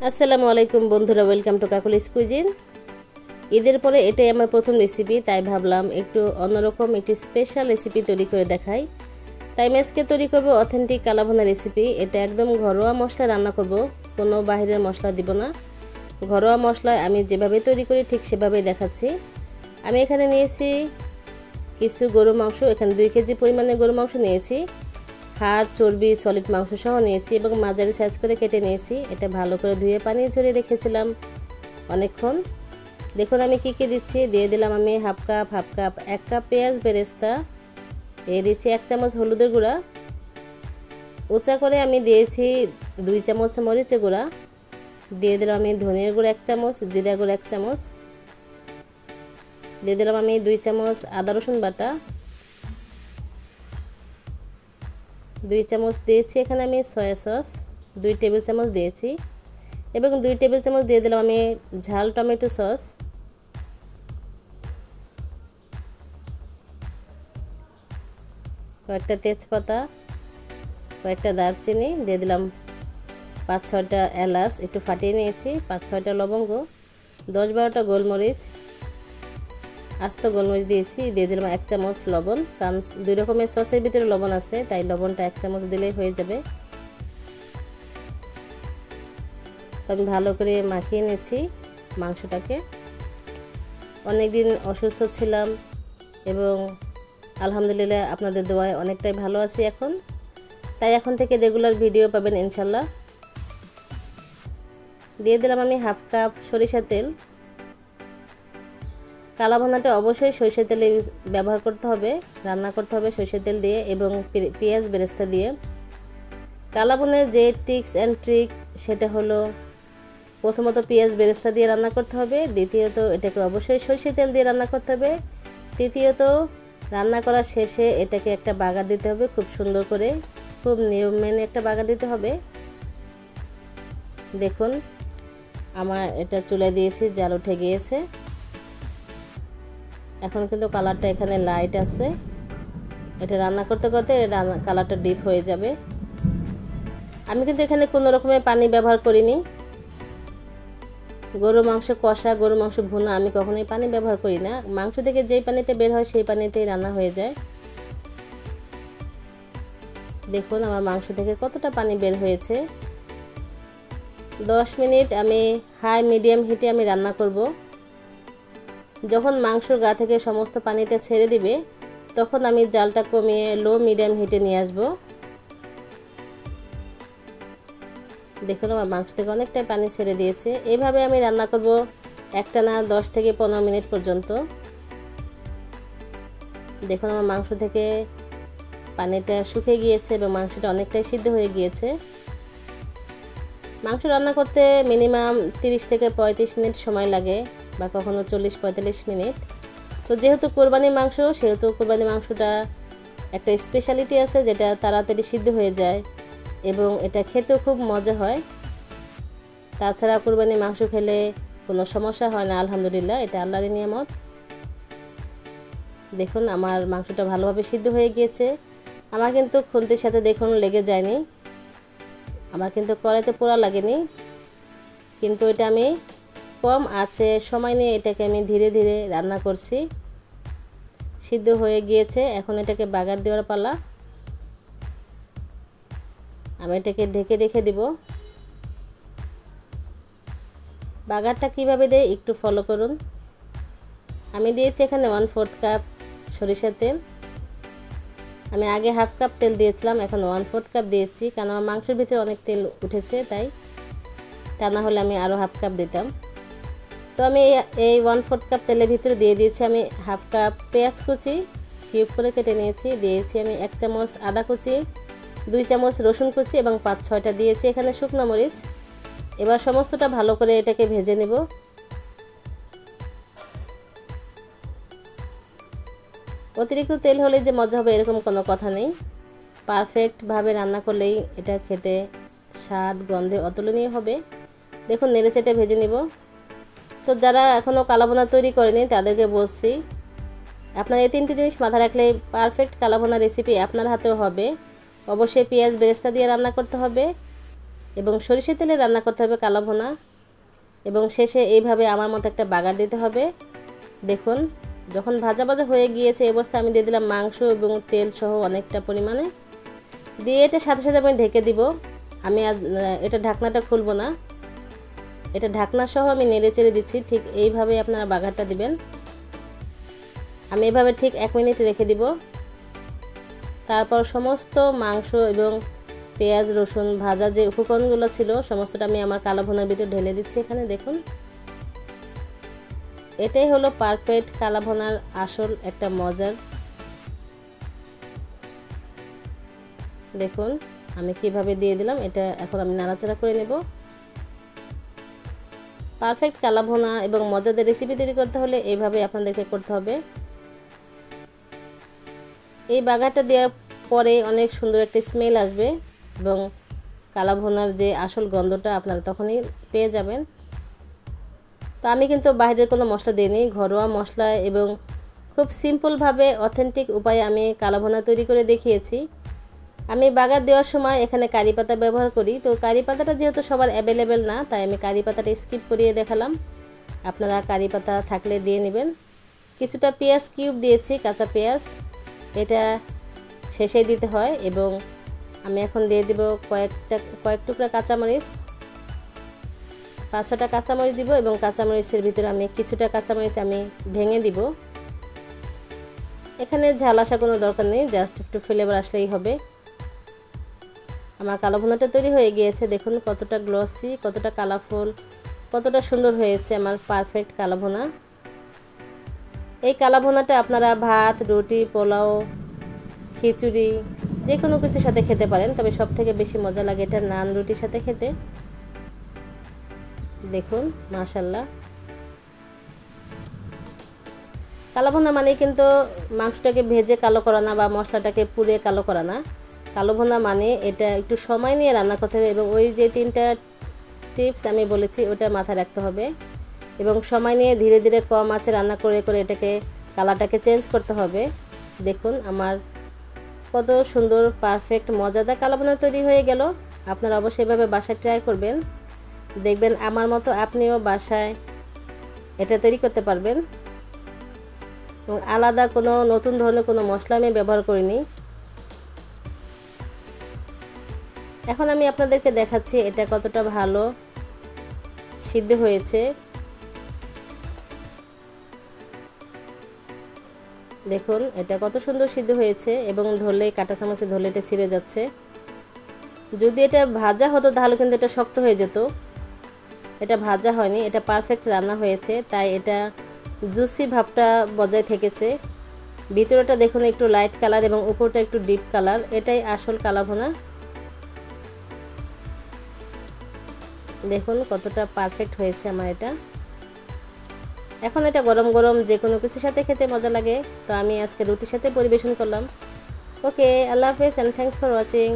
আসসালামু আলাইকুম বন্ধুরা, ওয়েলকাম টু কাকুলিস কুইজিন। ঈদের পরে এটাই আমার প্রথম রেসিপি, তাই ভাবলাম একটু অন্যরকম একটি স্পেশাল রেসিপি তৈরি করে দেখাই। তাই আজকে তৈরি করব অথেন্টিক কালাভুনা রেসিপি। এটা একদম ঘরোয়া মশলা রান্না করব, কোনো বাইরের মশলা দিব না। ঘরোয়া মশলায় আমি যেভাবে তৈরি করি ঠিক সেভাবেই দেখাচ্ছি। আমি এখানে নিয়েছি কিছু গরু মাংস, এখানে 2 কেজি পরিমাণে গরু মাংস নিয়েছি। হাড়, চর্বি, সলিড মাংস সহ নিয়েছি এবং মাঝারি সাইজ করে কেটে নিয়েছি। এটা ভালো করে ধুয়ে পানি ঝরিয়ে রেখেছিলাম অনেকক্ষণ। দেখুন আমি কি কি দিচ্ছি। দিয়ে দিলাম আমি হাফ কাপ 1 কাপ পেঁয়াজ বেরেস্তা, দিয়ে দিচ্ছি 1 চামচ হলুদের গুঁড়া, উঁচা করে আমি দিয়েছি 2 চামচ মরিচের গুঁড়া, দিয়ে দিলাম আমি ধনিয়ার গুঁড়া 1 চামচ, জিরা গুঁড়া 1 চামচ, দিয়ে দিলাম আমি 2 চামচ আদা রসুন বাটা, 2 চামচ দিয়েছি এখানে আমি সয়া সস 2 টেবিল চামচ দিয়েছি এবং 2 টেবিল চামচ দিয়ে দিলাম আমি ঝাল টমেটো সস, কয়েকটা তেজপাতা, কয়েকটা দারচিনি, দিয়ে দিলাম 5-6টা এলাচ একটু ফাটিয়ে নিয়েছি, 5-6টা লবঙ্গ, 10-12টা গোলমরিচ, আস্ত গোলমরিচ দিয়েছি, দিয়ে দিলাম 1 চামচ লবণ, কারণ 2 রকমের সসের ভিতরে লবণ আছে, তাই লবণটা 1 চামচ দিলেই হয়ে যাবে। তো আমি ভালো করে মাখিয়ে নিয়েছি মাংসটাকে। অনেক দিন অসুস্থ ছিলাম এবং আলহামদুলিল্লাহ আপনাদের দোয়ায় অনেকটাই ভালো আছি এখন, তাই এখন থেকে রেগুলার ভিডিও পাবেন ইনশাল্লাহ। দিয়ে দিলাম আমি হাফ কাপ সরিষার তেল। কালাভুনাটা অবশ্যই সরিষার তেল ব্যবহার করতে হবে, রান্না করতে হবে সরিষার তেল দিয়ে এবং পেঁয়াজ বেরেস্তা দিয়ে। কালাভুনার যে টিপস অ্যান্ড ট্রিক সেটা হলো প্রথমত পেঁয়াজ বেরেস্তা দিয়ে রান্না করতে হবে, দ্বিতীয়ত এটাকে অবশ্যই সরিষার তেল দিয়ে রান্না করতে হবে, তৃতীয়ত রান্না করার শেষে এটাকে একটা বাগার দিতে হবে, খুব সুন্দর করে, খুব নিয়ম মেনে একটা বাগার দিতে হবে। দেখুন আমার এটা চুলায় দিয়েছি, জাল উঠে গিয়েছে, এখন কিন্তু কালারটা এখানে লাইট আছে। এটা রান্না করতে করতে কালারটা ডিপ হয়ে যাবে। আমি কিন্তু এখানে কোনো রকমের পানি ব্যবহার করিনি। গরু মাংস কষা, গরু মাংস ভুনা আমি কখনোই পানি ব্যবহার করি না। মাংস থেকে যেই পানিটা বের হয় সেই পানিতেই রান্না হয়ে যায়। দেখুন আমার মাংস থেকে কতটা পানি বের হয়েছে। 10 মিনিট আমি হাই মিডিয়াম হিটে আমি রান্না করব। যখন মাংসর গা থেকে সমস্ত পানিটা ছেড়ে দিবে তখন আমি জালটা কমিয়ে লো মিডিয়াম হিটে নিয়ে আসব। দেখুন আমার মাংস থেকে অনেকটাই পানি ছেড়ে দিয়েছে। এইভাবে আমি রান্না করব একটানা 10 থেকে 15 মিনিট পর্যন্ত। দেখুন আমার মাংস থেকে পানিটা শুকিয়ে গিয়েছে এবং মাংসটা অনেকটাই সিদ্ধ হয়ে গিয়েছে। মাংস রান্না করতে মিনিমাম 30 থেকে 35 মিনিট সময় লাগে বা কখনো 40-45 মিনিট। তো যেহেতু কোরবানি মাংস, সেহেতু কোরবানি মাংসটা একটা স্পেশালিটি আছে যেটা তাড়াতাড়ি সিদ্ধ হয়ে যায় এবং এটা খেতেও খুব মজা হয়। তাছাড়া কোরবানি মাংস খেলে কোনো সমস্যা হয় না, আলহামদুলিল্লাহ, এটা আল্লাহরই নিয়ামত। দেখুন আমার মাংসটা ভালোভাবে সিদ্ধ হয়ে গিয়েছে। আমার কিন্তু খুন্তির সাথে দেখুন লেগে যায়নি, আমার কিন্তু কড়াইতে পোড়া লাগেনি, কিন্তু এটা আমি কম আঁচে সময় নিয়ে এটাকে আমি ধীরে ধীরে রান্না করছি। সিদ্ধ হয়ে গিয়েছে, এখন এটাকে বাগার দেওয়ার পালা। আমি এটাকে ঢেকে রেখে দিব। বাগারটা কিভাবে দেয় একটু ফলো করুন। আমি দিয়েছি এখানে 1/4 কাপ সরিষার তেল। আমি আগে হাফ কাপ তেল দিয়েছিলাম, এখন 1/4 কাপ দিয়েছি, কারণ আমার মাংসের ভিতরে অনেক তেল উঠেছে, তাই তা না হলে আমি আরও হাফ কাপ দিতাম। তো আমি এই 1/4 কাপ তেলের ভিতরে দিয়ে দিয়েছি আমি হাফ কাপ পেঁয়াজ কুচি কিউব করে কেটে নিয়েছি, দিয়েছি আমি 1 চামচ আদা কুচি, 2 চামচ রসুন কুচি এবং 5-6টা দিয়েছি এখানে শুকনো মরিচ। এবার সমস্তটা ভালো করে এটাকে ভেজে নেব। অতিরিক্ত তেল হলে যে মজা হবে এরকম কোনো কথা নেই, পারফেক্টভাবে রান্না করলেই এটা খেতে স্বাদ গন্ধে অতুলনীয় হবে। দেখুন নেড়েচেটে ভেজে নেব। তো যারা এখনও কালাভুনা তৈরি করেনি তাদেরকে বলছি, আপনার এই 3টি জিনিস মাথায় রাখলেই পারফেক্ট কালাভুনা রেসিপি আপনার হাতেও হবে। অবশ্যই পেঁয়াজ বেরেস্তা দিয়ে রান্না করতে হবে এবং সরিষার তেলে রান্না করতে হবে কালো ভুনা। এবং শেষে এইভাবে আমার মতো একটা বাগার দিতে হবে। দেখুন যখন ভাজা ভাজা হয়ে গিয়েছে এই অবস্থায় আমি দিয়ে দিলাম মাংস এবং তেল সহ অনেকটা পরিমাণে। দিয়ে এটা সাথে সাথে আমি ঢেকে দিব। আমি আর এটা ঢাকনাটা খুলবো না, এটা ঢাকনা সহ আমি নেড়ে চেড়ে দিচ্ছি। ঠিক এইভাবে আপনারা বাগারটা দিবেন। আমি এভাবে ঠিক 1 মিনিট রেখে দিব। তারপর সমস্ত মাংস এবং পেঁয়াজ রসুন ভাজা যে উপকরণগুলো ছিল সমস্তটা আমি আমার কালো ভুনার ভিতরে ঢেলে দিচ্ছি। এখানে দেখুন এটাই হলো পারফেক্ট কালো ভুনার আসল একটা মজার। দেখুন আমি কিভাবে দিয়ে দিলাম, এটা এখন আমি নাড়াচাড়া করে নেব। পারফেক্ট কালো ভুনা এবং মজাদার রেসিপি তৈরি করতে হলে এইভাবে আপনাদেরকে করতে হবে। এই বাগারটা দেওয়ার পরে অনেক সুন্দর একটা স্মেল আসবে এবং কালো ভুনার যে আসল গন্ধটা আপনারা তখনই পেয়ে যাবেন। তো আমি কিন্তু বাইরের কোনো মশলা দিইনি, ঘরোয়া মশলা এবং খুব সিম্পলভাবে অথেন্টিক উপায়ে আমি কালো ভুনা তৈরি করে দেখিয়েছি। আমি বাগার দেওয়ার সময় এখানে কারি পাতা ব্যবহার করি। তো কারি পাতাটা যেহেতু সবার অ্যাভেলেবেল না, তাই আমি কারি পাতাটা স্কিপ করিয়ে দেখালাম। আপনারা কারি পাতা থাকলে দিয়ে নেবেন। কিছুটা পেঁয়াজ কিউব দিয়েছি, কাঁচা পেঁয়াজ, এটা শেষে দিতে হয়। এবং আমি এখন দিয়ে দিব কয়েক টুকরা কাঁচামরিচ, 5-6টা কাঁচামরিচ দিব। এবং কাঁচামরিচের ভিতরে আমি কিছুটা কাঁচামরিচ আমি ভেঙে দিব। এখানে ঝাল আসা কোনো দরকার নেই, জাস্ট একটু ফ্লেভার আসলেই হবে। আমার কালো ভুনাটা তৈরি হয়ে গিয়েছে। দেখুন কতটা গ্লসি, কতটা কালারফুল, কতটা সুন্দর হয়েছে আমার পারফেক্ট কালো ভুনা। এই কালো ভুনাটা আপনারা ভাত, রুটি, পোলাও, খিচুড়ি যে কোনো কিছুর সাথে খেতে পারেন, তবে সবথেকে বেশি মজা লাগে এটা নান রুটির সাথে খেতে। দেখুন মাশাআল্লাহ, কালো ভুনা মানে কিন্তু মাংসটাকে ভেজে কালো করা না বা মশলাটাকে পুড়ে কালো করা না। কালো ভুনা মানে এটা একটু সময় নিয়ে রান্না করতে হবে এবং ওই যে 3টা টিপস আমি বলেছি ওটা মাথায় রাখতে হবে। এবং সময় নিয়ে ধীরে ধীরে কম আঁচে রান্না করে করে এটাকে কালারটাকে চেঞ্জ করতে হবে। দেখুন আমার কত সুন্দর পারফেক্ট মজাদার কালো ভুনা তৈরি হয়ে গেল। আপনারা অবশ্যই এভাবে বাসায় ট্রাই করবেন, দেখবেন আমার মতো আপনিও বাসায় এটা তৈরি করতে পারবেন। এবং আলাদা কোনো নতুন ধরনের কোনো মশলা আমি ব্যবহার করিনি। এখন আমি আপনাদেরকে দেখাচ্ছি এটা কতটা ভালো সিদ্ধ হয়েছে। দেখুন এটা কত সুন্দর সিদ্ধ হয়েছে এবং ধরলে কাঁটা চামচে ধরলে এটা ছিঁড়ে যাচ্ছে। যদি এটা ভাজা হতো তাহলে কিন্তু এটা শক্ত হয়ে যেত। এটা ভাজা হয়নি, এটা পারফেক্ট রান্না হয়েছে, তাই এটা জুসি ভাবটা বজায় থেকেছে। ভিতরটা দেখুন একটু লাইট কালার এবং উপরটা একটু ডিপ কালার, এটাই আসল কালো ভুনা। দেখুন কতটা পারফেক্ট হয়েছে আমার এটা। এখন এটা গরম গরম যে কোনো কিছুর সাথে খেতে মজা লাগে। তো আমি আজকে রুটির সাথে পরিবেশন করলাম। ওকে, আল্লাহ হাফেজ এন্ড থ্যাঙ্কস ফর ওয়াচিং।